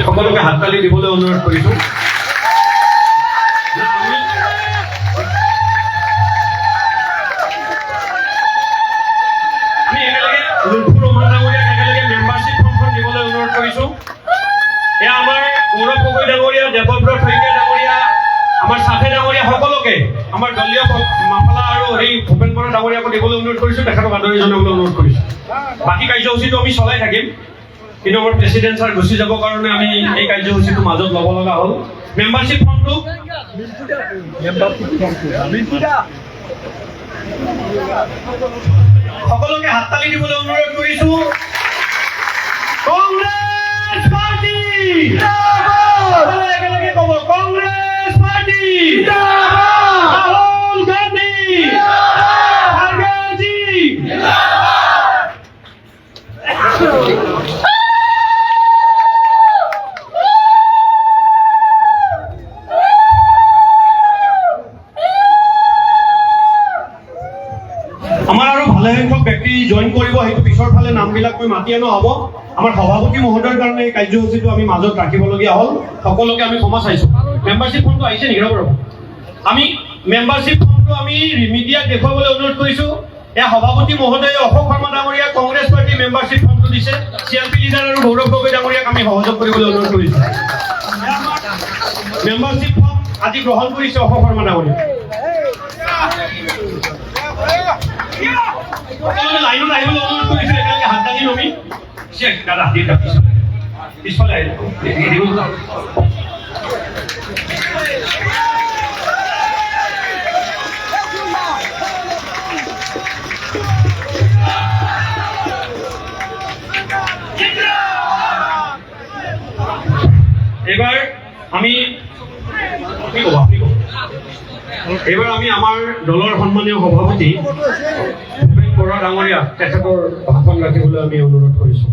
সকলোকে হাত তালি দিবলৈ অনুৰোধ কৰিছোঁ। আমি একেলগে লুথুৰ ৰহমান ডাঙৰীয়াক একেলগে মেম্বাৰশ্বিপ ফৰ্মখন দিবলৈ অনুৰোধ কৰিছোঁ। এয়া আমাৰ গৌৰৱ গগৈ ডাঙৰীয়া, দেৱব্ৰত শইকীয়া ডাঙৰীয়া, আমাৰ সাথে ডাঙৰীয়া সকলোকে আমাৰ দলীয় মাফালা আৰু এই ভূপেন বৰা ডাঙৰীয়াকো দিবলৈ অনুৰোধ কৰিছোঁ, তেখেতক আদৰি জনাবলৈ অনুৰোধ কৰিছোঁ। বাকী কাৰ্যসূচীটো আমি চলাই থাকিম, কিন্তু আমাৰ প্ৰেচিডেণ্ট ছাৰ গুচি যাবৰ কাৰণে আমি এই কাৰ্যসূচীটো মাজত ল'ব লগা হ'ল। মেম্বাৰশ্বিপ ফৰ্মটো সকলোকে হাত তালি দিবলৈ অনুৰোধ কৰিছোঁ। কংগ্ৰেছ পাৰ্টি একেলগে ক'ব, কংগ্ৰেছ পাৰ্টি, ৰাহুল গান্ধী, খাৰ্গেজী। আমাৰ আৰু ভালেসংখ্যক ব্যক্তি জইন কৰিব, সেইটো পিছৰ ফালে নামবিলাক মই মাতি অনা হ'ব। আমাৰ সভাপতি মহোদয়ৰ কাৰণে এই কাৰ্যসূচীটো আমি মাজত ৰাখিবলগীয়া হ'ল। সকলোকে আমি ক্ষমা চাইছোঁ। মেম্বাৰশ্বিপ ফৰ্মটো আহিছে নেকি? ৰ'ব আমি মেম্বাৰশ্বিপ ফৰ্মটো আমি মিডিয়াক দেখুৱাবলৈ অনুৰোধ কৰিছোঁ। এয়া সভাপতি মহোদয়ে অশোক শৰ্মা ডাঙৰীয়া কংগ্ৰেছ পাৰ্টী মেম্বাৰশ্বিপ ফৰ্মটো দিছে। CLP লিডাৰ আৰু গৌৰৱ গগৈ ডাঙৰীয়াক আমি সহযোগ কৰিবলৈ অনুৰোধ কৰিছোঁ। মেম্বাৰশ্বিপ ফৰ্ম আজি গ্ৰহণ কৰিছে অশোক শৰ্মা ডাঙৰীয়া। লাইনত আহিবলৈ অনুৰোধ কৰিছোঁ, একেলগে হাত দাঙি নমি দাদা পিছফালে আহিব। এইবাৰ আমি আমাৰ দলৰ সন্মানীয় সভাপতি ভূপেন বৰা ডাঙৰীয়া তেখেতৰ ভাষণ ৰাখিবলৈ আমি অনুৰোধ কৰিছোঁ।